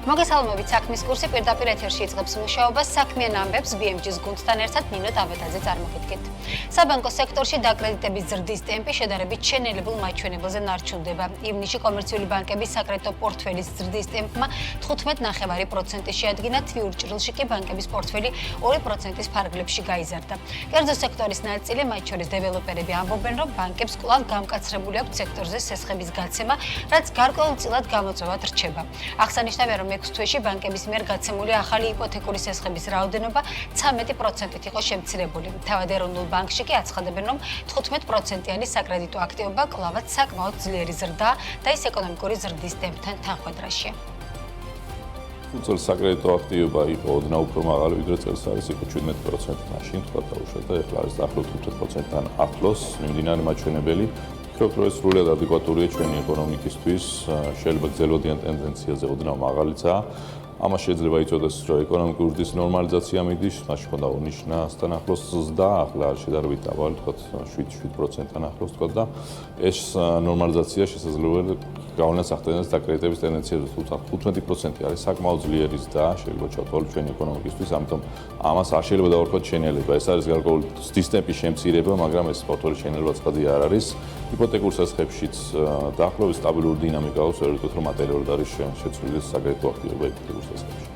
მოგესალმებით, საქმის კურსი პირდაპირ ეთერში იწყებს მუშაობას საქმიან ამბებს BMG-ს გუნდთან ერთად ნინო ტავეტაძე წარმოგიდგენთ. საბანკო სექტორში დაკრედიტების ზრდის ტემპი შედარებით შენელებულ მაჩვენებელზე ნარჩუნდება. ივნისში კომერციული ბანკების საკრედიტო პორტფელის ზრდის ტემპმა 15.9% შეადგინა, თვიურ ჭრილში კი ბანკების პორტფელი 2%-ის ფარგლებში გაიზარდა. კერძო სექტორის ნაწილი, მათ შორის დეველოპერები ამბობენ, რომ ბანკებს კვლავ გამკაცრებული აქვთ სექტორზე სესხების გაცემა, რაც გარკვეულწილად გამოწვევად რჩება. აღსანიშნავია, რომ 6 თვეში ბანკების მიერ გაცემული ახალი იპოთეკური სესხების რაოდენობა 13%-ით იყო შემცირებული. თავად ეროვნულ ბანკში კი აცხადებენ, რომ 15%-იანი საკრედიტო აქტივობა კვლავაც საკმაოდ ძლიერი ზრდაა და ის ეკონომიკური ზრდის ტემპთან თანხვედრაშია. წელს საკრედიტო აქტივობა იყო ოდნავ უფრო მაღალი, ვიდრე წელს არის იყო 17% მაშინ, თქვა დაუშვათ და ეხლა არის დაახლოებით 15%-თან ახლოს მიმდინარე მაჩვენებელი. ვფიქრობ, რომ ეს სრულად ადეკვატურია ჩვენი ეკონომიკისთვის, შეიძლება გრძელვადიან ტენდენციაზე ოდნავ მაღალიცაა. ამას შეიძლება იცოდეს, რომ ეკონომიკური ზრდის ნორმალიზაცია მიდის, მაშინ ხონდა ნიშნასთან ახლოს ზრდა, ახლა შედარებით დაბალი, თქვა 7%-თან ახლოს თქვა და ეს ნორმალიზაცია შესაძლებელი გავლენას ახდენს დაკრედიტების ტენდენციაზე, თუმცა 15% არის საკმაოდ ძლიერი ზრდა, შეიძლება ჩავთვალოთ ჩვენი ეკონომიკისთვის, ამიტომ ამას არ შეიძლება დავარქვათ შენელება. ეს არის გარკვეული ზრდის ტემპის შემცირება, მაგრამ ეს პორტფელის შენელება ცხადი არ არის. იპოთეკურ სესხებშიც დაახლოებით სტაბილური დინამიკა აქვს, ვერიტყვით, რომ მატერიალურად არის შეცვლილი საკრედიტო აქტივობა იპოთეკურ სესხებში.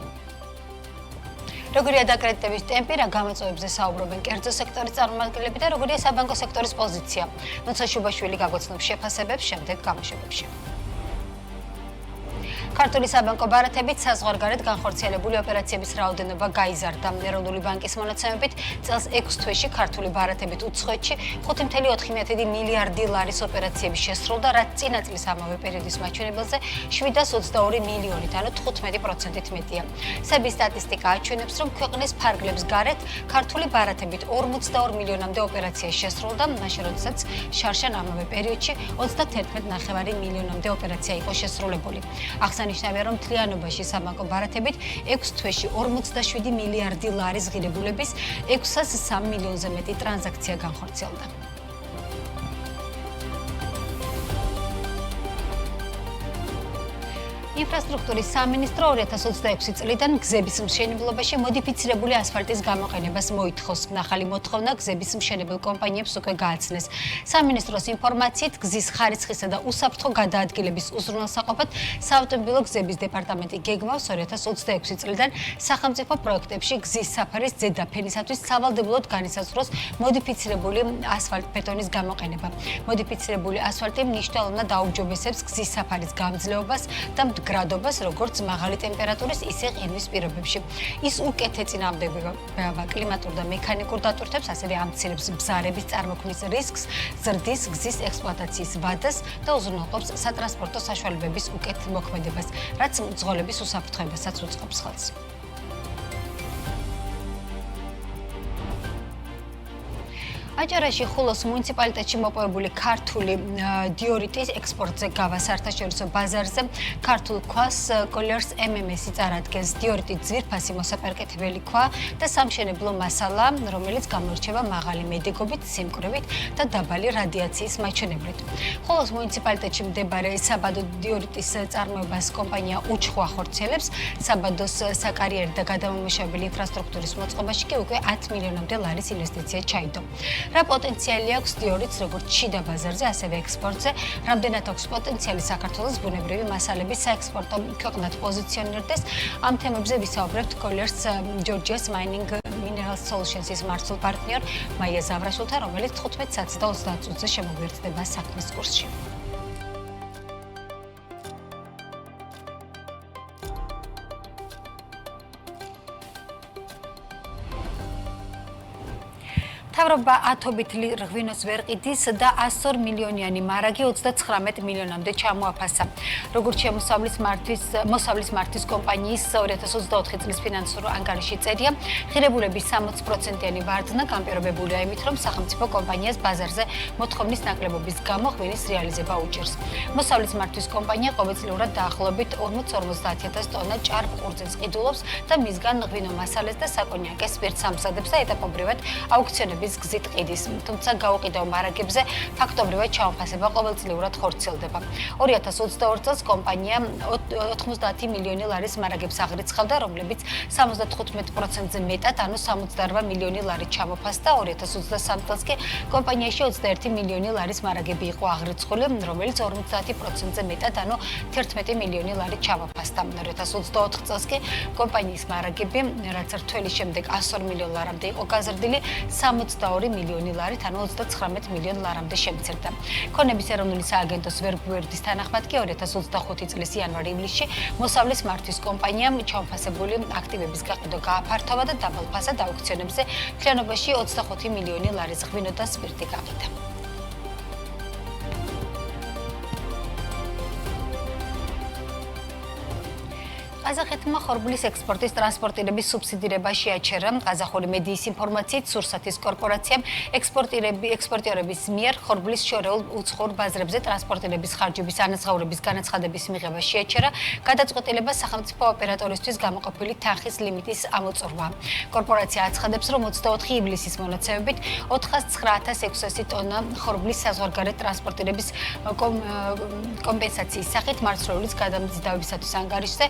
როგორია დაკრედიტების ტემპი, რა გამოწვევებზე საუბრობენ კერძო სექტორის წარმომადგენლები და როგორია საბანკო სექტორის პოზიცია. ნუცა შუბაშვილი გაგოცნობს შეფასებებს შემდეგ გამოშვებებში. ქართული საბანკო ბარათებით საზღვარგარეთ განხორციელებული ოპერაციების რაოდენობა გაიზარდა. ეროვნული ბანკის მონაცემებით წელს 6 თვეში ქართული ბარათებით უცხოეთში 5.4 მილიარდი ლარის ოპერაციები შესრულდა, რაც წინა წლის ამავე პერიოდის მაჩვენებელზე 722 მილიონით, ანუ 15%-ით მეტია. სების სტატისტიკა აჩვენებს, რომ ქვეყნის ფარგლებს გარეთ ქართული ბარათებით 42 მილიონამდე ოპერაცია შესრულდა, მაშინ როდესაც შარშან ამავე პერიოდში 31.9 მილიონამდე ოპერაცია იყო შესრულებული. აღსანიშნავია, რომ მთლიანობაში საბანკო ბარათებით 6 თვეში 47 მილიარდი ლარის ღირებულების 603 მილიონზე მეტი ტრანზაქცია განხორციელდა. ინფრასტრუქტურის სამინისტრო 2026 წლიდან გზების მშენებლობაში მოდიფიცირებული ასფალტის გამოყენებას მოითხოვს. ახალი მოთხოვნა გზების მშენებელ კომპანიებს უკვე გააცნეს. სამინისტროს ინფორმაციით, გზის ხარისხისა და უსაფრთხო გადაადგილების უზრუნველსაყოფად საავტომობილო გზების დეპარტამენტი გეგმავს 2026 წლიდან სახელმწიფო პროექტებში გზის საფარის ზედა ფენისათვის სავალდებულოდ განისაზღვროს მოდიფიცირებული ასფალტ-ბეტონის გამოყენება. მოდიფიცირებული ასფალტი მნიშვნელოვნად აუმჯობესებს გზის საფარის გამძლეობას და გრადობას, როგორც მაღალი ტემპერატურის, ისე ყინვის პირობებში. ის უკეთ ეწინააღმდება კლიმატურ და მექანიკურ დატვირთვებს, ასევე ამცირებს ბზარების წარმოქმნის რისკს, ზრდის გზის ექსპლუატაციის ვადას და უზრუნველყოფს სატრანსპორტო საშუალებების უკეთ მოქმედებას, რაც მძღოლების უსაფრთხოებასაც უწყობს ხელს. აჭარაში ხულოს მუნიციპალიტეტში მოპოვებული ქართული დიორიტის ექსპორტზე გავა საერთაშორისო ბაზარზე ქართულ ქვას Colors MMS-ი წარადგენს. დიორიტი ძვირფასი მოსაპარკეთებელი ქვა და სამშენებლო მასალა, რომელიც გამოირჩევა მაღალი მედეგობით, სიმკვრივით და დაბალი რადიაციის მაჩვენებლით. ხულოს მუნიციპალიტეტში მდებარე საბადო დიორიტის წარმოებას კომპანია უჩხუ ახორციელებს. საბადოს საკარიერო და გადამამუშავებელი ინფრასტრუქტურის მოწყობაში კი უკვე 10 მილიონამდე ლარის ინვესტიცია ჩაიდო. რა პოტენციალი აქვს დიორიტს როგორც შიდა ბაზარზე, ასევე ექსპორტზე, რამდენად აქვს პოტენციალი საქართველოს ბუნებრივი მასალების საექსპორტო ქვეყნად პოზიციონირდეს. ამ თემებზე ვისაუბრებთ Colors Georgia's Mining Mineral Solutions-ის მარცვლ პარტნიორ მაია ზავრაშვილთან, რომელიც 15 საათს და 30 წუთზე შემოგვიერთდება საქმის კურსში. მთავრობა ათობით ღვინოს ვერ ყიდის და 102 მილიონიანი მარაგი 39 მილიონამდე ჩამოაფასა. როგორც მოსავლის მართვის კომპანიის 2024 წლის ფინანსურ ანგარიში წერია, ღირებულების 60%-იანი ვარდნა განპირობებულია იმით, რომ სახელმწიფო კომპანიას ბაზარზე მოთხოვნის ნაკლებობის გამო ღვინის რეალიზება უჭირს. მოსავლის მართვის კომპანია ყოველწლიურად დაახლოებით 40-50 ტონა ჭარბ ყურძენს ყიდულობს და მისგან ღვინო მასალეს და საკონიაკეს სპირტს ამზადებს და ეტაპობრივად აუქციონების გაზრდების გზით ყიდის, თუმცა გაუყიდავ მარაგებზე ფაქტობრივად ჩამოფასება ყოველწლიურად ხორციელდება. 2022 წელს კომპანია 90 მილიონი ლარის მარაგებს აღრიცხავდა, რომლებიც 75%-ზე მეტად, ანუ 68 მილიონი ლარი ჩამოფასდა. 2023 წელს კი კომპანიაში 21 მილიონი ლარის მარაგები იყო აღრიცხული, რომელიც 50%-ზე მეტად, ანუ 11 მილიონი ლარი ჩამოფასდა. 2024 წელს კი კომპანიის მარაგები, რაც რთველის შემდეგ 102 მილიონ ლარამდე იყო გაზრდილი, 62 მილიონი ლარით, ანუ 39 მილიონ ლარამდე შემცირდა. ქონების ეროვნული სააგენტოს ვერბუერდის თანახმად კი 2025 წლის იანვარ-ივლისში მოსავლის მართვის კომპანიამ ჩამოფასებული აქტივების გაყიდვა გააფართოვა და დაბალფასად აუქციონებზე მთლიანობაში 25 მილიონი ლარის ღვინო და სპირტი გაყიდა. ყაზახეთმა ხორბლის ექსპორტის ტრანსპორტირების სუბსიდირება შეაჩერა. ყაზახური მედიის ინფორმაციით, სურსათის კორპორაციამ ექსპორტიორების მიერ ხორბლის შორეულ უცხოურ ბაზრებზე ტრანსპორტირების ხარჯების ანაზღაურების განაცხადების მიღება შეაჩერა. გადაწყვეტილება სახელმწიფო ოპერატორისთვის გამოყოფილი თანხის ლიმიტის ამოწურვა. კორპორაცია აცხადებს, რომ 24 ივლისის მონაცემებით 409,600 ტონა ხორბლის საზღვარგარეთ ტრანსპორტირების კომპენსაციის სახით მარცვლეულის გადამზიდავებისათვის ანგარიშზე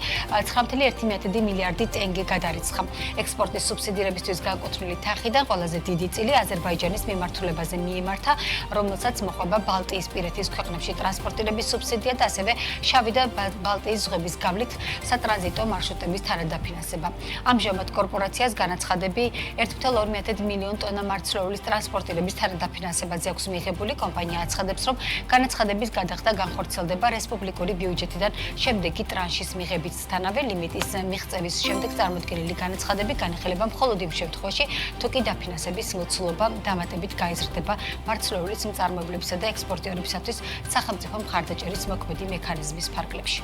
9.1 მილიარდი ტენგე გადარიცხა. ექსპორტის სუბსიდირებისთვის განკუთვნილი თანხიდან ყველაზე დიდი წილი აზერბაიჯანის მიმართულებაზე მიემართა, რომელსაც მოყვება ბალტიისპირეთის ქვეყნებში ტრანსპორტირების სუბსიდია და ასევე შავი და ბალტიის ზღვების გავლით სატრანზიტო მარშრუტების თანადაფინანსება. ამჟამად კორპორაციას განაცხადები 1.2 მილიონ ტონა მარცვლეულის ტრანსპორტირების თანადაფინანსებაზე აქვს მიღებული. კომპანია აცხადებს, რომ განაცხადების გადახდა განხორციელდება რესპუბლიკური ბიუჯეტიდან შემდეგი ტრანშის მიღებით. თანავე ლიმიტის მიღწევის შემდეგ წარმოდგენილი განაცხადები განეხილება მხოლოდ იმ შემთხვევაში, თუ კი დაფინანსების მოცულობა დამატებით გაიზრდება მარცვლეულის მწარმოებლებისა და ექსპორტიორებისათვის სახელმწიფო მხარდაჭერის მოქმედი მექანიზმის ფარგლებში.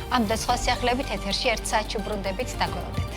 ამ და სხვა სიახლეებით ეთერში 1 საათში უბრუნდებით, დაგველოდეთ.